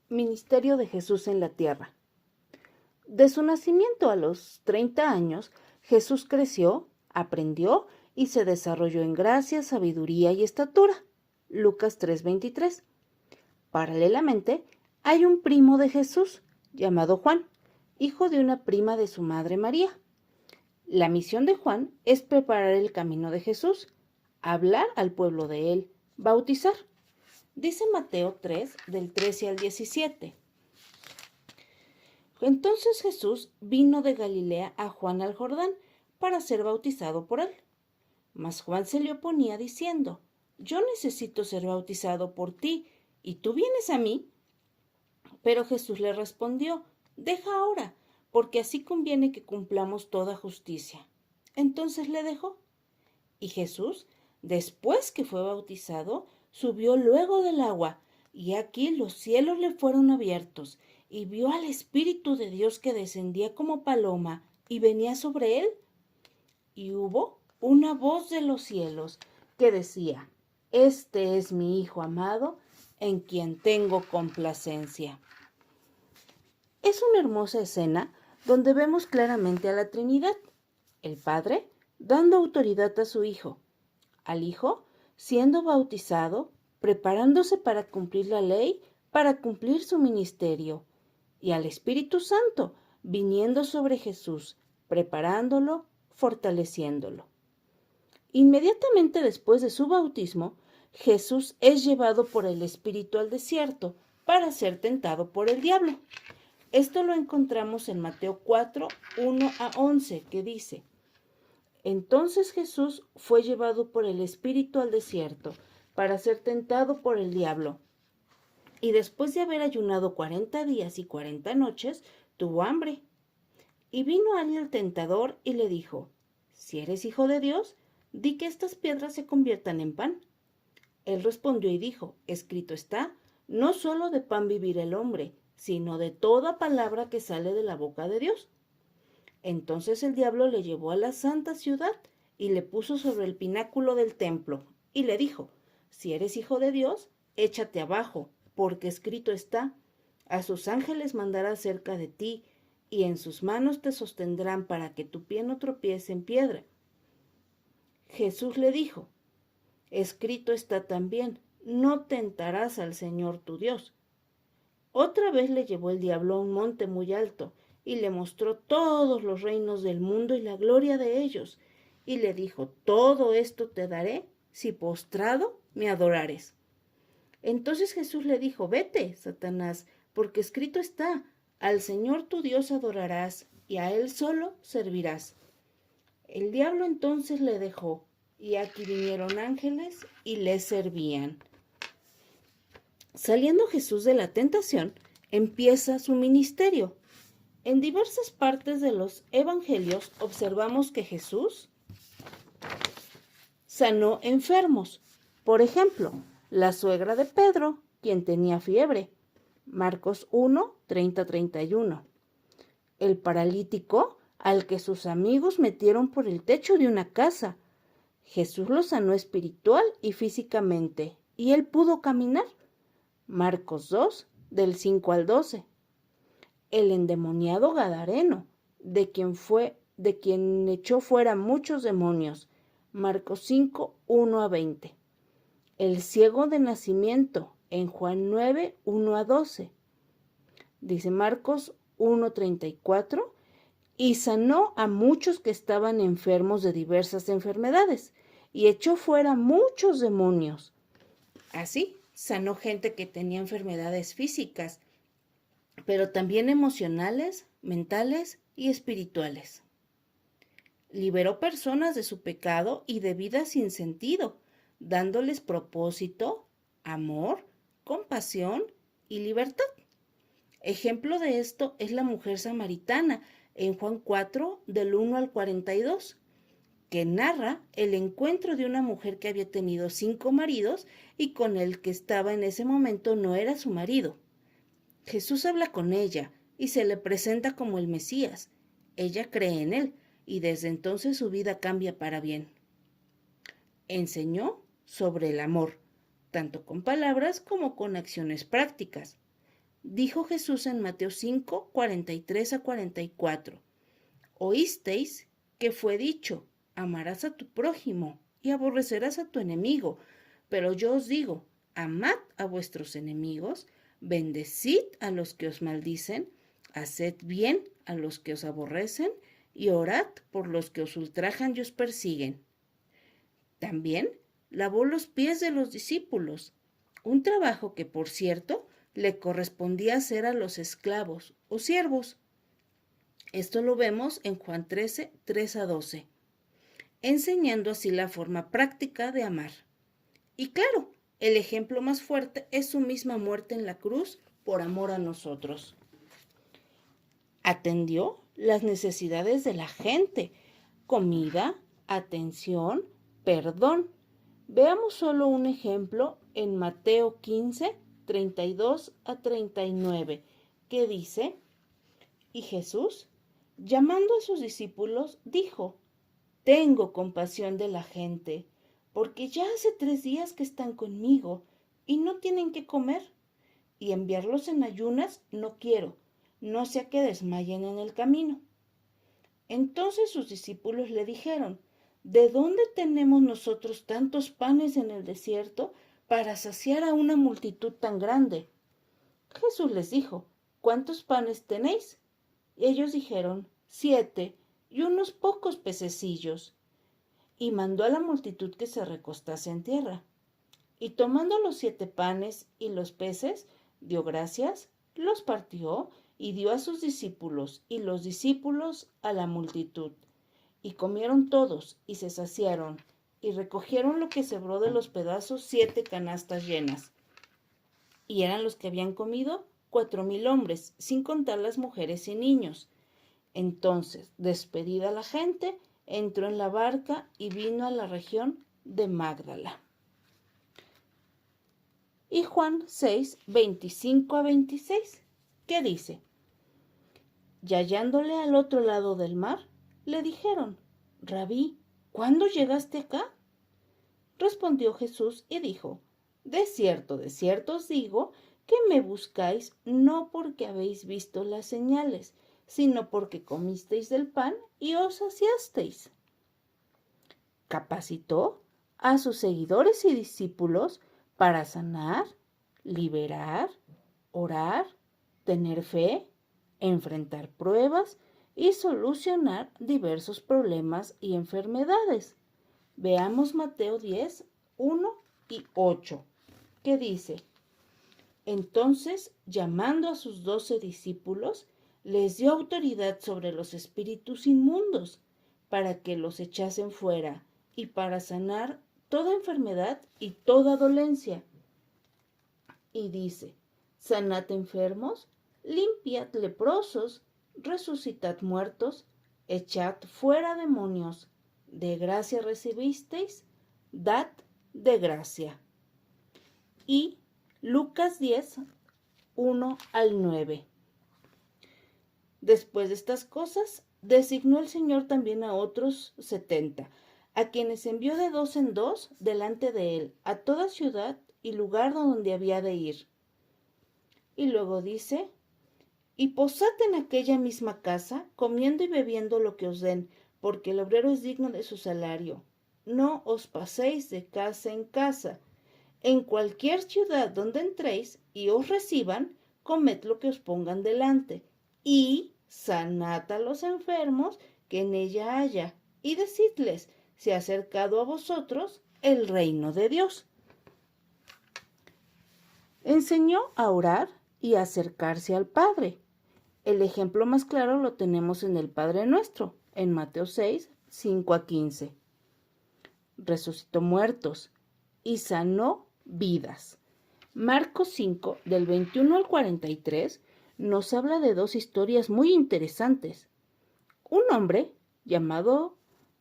Ministerio de Jesús en la tierra. De su nacimiento a los 30 años, Jesús creció, aprendió y se desarrolló en gracia, sabiduría y estatura. Lucas 3:23. Paralelamente, hay un primo de Jesús, llamado Juan, hijo de una prima de su madre María. La misión de Juan es preparar el camino de Jesús, hablar al pueblo de él, bautizar. Dice Mateo 3, del 13 al 17. Entonces Jesús vino de Galilea a Juan al Jordán para ser bautizado por él. Mas Juan se le oponía diciendo: Yo necesito ser bautizado por ti, ¿y tú vienes a mí? Pero Jesús le respondió: Deja ahora, porque así conviene que cumplamos toda justicia. Entonces le dejó. Y Jesús, después que fue bautizado, subió luego del agua, y aquí los cielos le fueron abiertos, y vio al Espíritu de Dios que descendía como paloma y venía sobre él. Y hubo una voz de los cielos que decía: Este es mi Hijo amado, en quien tengo complacencia. Es una hermosa escena donde vemos claramente a la Trinidad, el Padre dando autoridad a su Hijo, al Hijo siendo bautizado, preparándose para cumplir la ley, para cumplir su ministerio, y al Espíritu Santo viniendo sobre Jesús, preparándolo, fortaleciéndolo. Inmediatamente después de su bautismo, Jesús es llevado por el Espíritu al desierto para ser tentado por el diablo. Esto lo encontramos en Mateo 4, 1 a 11, que dice: Entonces Jesús fue llevado por el Espíritu al desierto para ser tentado por el diablo. Y después de haber ayunado 40 días y 40 noches, tuvo hambre. Y vino a él el tentador y le dijo: Si eres hijo de Dios, di que estas piedras se conviertan en pan. Él respondió y dijo: Escrito está, no solo de pan vivirá el hombre, sino de toda palabra que sale de la boca de Dios. Entonces el diablo le llevó a la santa ciudad y le puso sobre el pináculo del templo y le dijo: Si eres hijo de Dios, échate abajo, porque escrito está: A sus ángeles mandará cerca de ti, y en sus manos te sostendrán para que tu pie no tropiece en piedra. Jesús le dijo: Escrito está también: No tentarás al Señor tu Dios. Otra vez le llevó el diablo a un monte muy alto, y le mostró todos los reinos del mundo y la gloria de ellos, y le dijo: Todo esto te daré si postrado me adorares. Entonces Jesús le dijo: Vete, Satanás, porque escrito está: Al Señor tu Dios adorarás, y a Él solo servirás. El diablo entonces le dejó, y aquí vinieron ángeles y le servían. Saliendo Jesús de la tentación, empieza su ministerio. En diversas partes de los evangelios observamos que Jesús sanó enfermos. Por ejemplo, la suegra de Pedro, quien tenía fiebre. Marcos 1, 30-31. El paralítico al que sus amigos metieron por el techo de una casa. Jesús lo sanó espiritual y físicamente, y él pudo caminar. Marcos 2, del 5 al 12. El endemoniado Gadareno, de quien echó fuera muchos demonios. Marcos 5, 1 a 20. El ciego de nacimiento, en Juan 9, 1 a 12. Dice Marcos 1:34, y sanó a muchos que estaban enfermos de diversas enfermedades, y echó fuera muchos demonios. Así, sanó gente que tenía enfermedades físicas, pero también emocionales, mentales y espirituales. Liberó personas de su pecado y de vida sin sentido, dándoles propósito, amor, compasión y libertad. Ejemplo de esto es la mujer samaritana en Juan 4, del 1 al 42, que narra el encuentro de una mujer que había tenido 5 maridos y con el que estaba en ese momento no era su marido. Jesús habla con ella y se le presenta como el Mesías. Ella cree en él y desde entonces su vida cambia para bien. Enseñó sobre el amor, tanto con palabras como con acciones prácticas. dijo Jesús en Mateo 5, 43 a 44. Oísteis que fue dicho, amarás a tu prójimo y aborrecerás a tu enemigo. Pero yo os digo, amad a vuestros enemigos, bendecid a los que os maldicen, haced bien a los que os aborrecen y orad por los que os ultrajan y os persiguen. También lavó los pies de los discípulos, un trabajo que, por cierto, le correspondía hacer a los esclavos o siervos. Esto lo vemos en Juan 13, 3 a 12, enseñando así la forma práctica de amar. Y claro, el ejemplo más fuerte es su misma muerte en la cruz por amor a nosotros. Atendió las necesidades de la gente, comida, atención, perdón. Veamos solo un ejemplo en Mateo 15, 32 a 39, que dice, y Jesús, llamando a sus discípulos, dijo, tengo compasión de la gente, porque ya hace 3 días que están conmigo y no tienen que comer, y enviarlos en ayunas no quiero, no sea que desmayen en el camino. Entonces sus discípulos le dijeron, ¿de dónde tenemos nosotros tantos panes en el desierto para saciar a una multitud tan grande? Jesús les dijo, ¿cuántos panes tenéis? Y ellos dijeron, 7 y unos pocos pececillos. Y mandó a la multitud que se recostase en tierra. Y tomando los 7 panes y los peces, dio gracias, los partió y dio a sus discípulos, y los discípulos a la multitud. Y comieron todos, y se saciaron, y recogieron lo que sobró de los pedazos 7 canastas llenas. Y eran los que habían comido 4,000 hombres, sin contar las mujeres y niños. Entonces, despedida la gente, entró en la barca y vino a la región de Magdala. Y Juan 6, 25 a 26, ¿qué dice? Y hallándole al otro lado del mar, le dijeron, Rabí, ¿cuándo llegaste acá? Respondió Jesús y dijo, de cierto os digo, que me buscáis no porque habéis visto las señales, sino porque comisteis del pan y os saciasteis. Capacitó a sus seguidores y discípulos para sanar, liberar, orar, tener fe, enfrentar pruebas y solucionar diversos problemas y enfermedades. Veamos Mateo 10, 1 y 8, que dice, entonces, llamando a sus 12 discípulos, les dio autoridad sobre los espíritus inmundos, para que los echasen fuera y para sanar toda enfermedad y toda dolencia. Y dice, sanad enfermos, limpiad leprosos, resucitad muertos, echad fuera demonios. De gracia recibisteis, dad de gracia. Y Lucas 10, 1 al 9. Después de estas cosas, designó el Señor también a otros 70, a quienes envió de 2 en 2 delante de él, a toda ciudad y lugar donde había de ir. Y luego dice, y posad en aquella misma casa, comiendo y bebiendo lo que os den, porque el obrero es digno de su salario. No os paséis de casa en casa. En cualquier ciudad donde entréis y os reciban, comed lo que os pongan delante, y sanad a los enfermos que en ella haya, y decidles, se ha acercado a vosotros el reino de Dios. Enseñó a orar y a acercarse al Padre. El ejemplo más claro lo tenemos en el Padre Nuestro, en Mateo 6, 5 a 15. Resucitó muertos y sanó vidas. Marcos 5, del 21 al 43, nos habla de 2 historias muy interesantes. Un hombre, llamado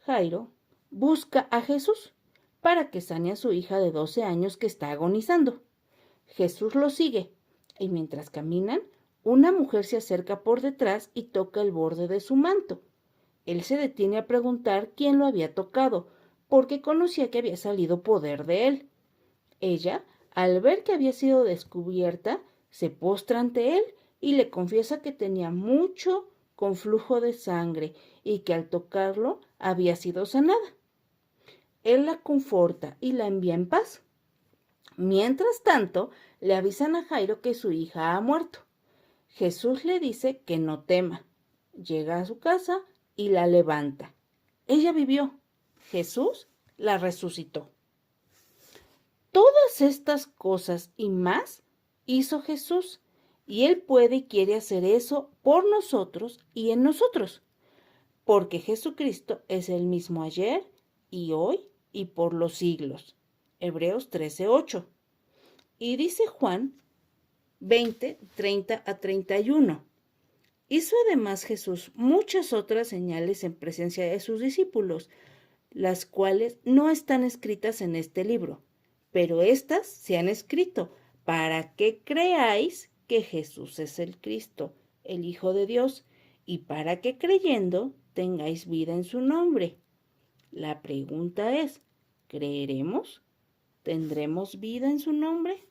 Jairo, busca a Jesús para que sane a su hija de 12 años que está agonizando. Jesús lo sigue, y mientras caminan, una mujer se acerca por detrás y toca el borde de su manto. Él se detiene a preguntar quién lo había tocado, porque conocía que había salido poder de él. Ella, al ver que había sido descubierta, Se postra ante él y le confiesa que tenía mucho conflujo de sangre y que al tocarlo había sido sanada. Él la conforta y la envía en paz. Mientras tanto, le avisan a Jairo que su hija ha muerto. Jesús le dice que no tema. Llega a su casa y la levanta. Ella vivió. Jesús la resucitó. Todas estas cosas y más hizo Jesús, y Él puede y quiere hacer eso por nosotros y en nosotros, porque Jesucristo es el mismo ayer y hoy y por los siglos. Hebreos 13:8. Y dice Juan 20:30-31. Hizo además Jesús muchas otras señales en presencia de sus discípulos, las cuales no están escritas en este libro, pero éstas se han escrito para que creáis que Jesús es el Cristo, el Hijo de Dios, y para que creyendo tengáis vida en su nombre. La pregunta es, ¿creeremos? ¿Tendremos vida en su nombre?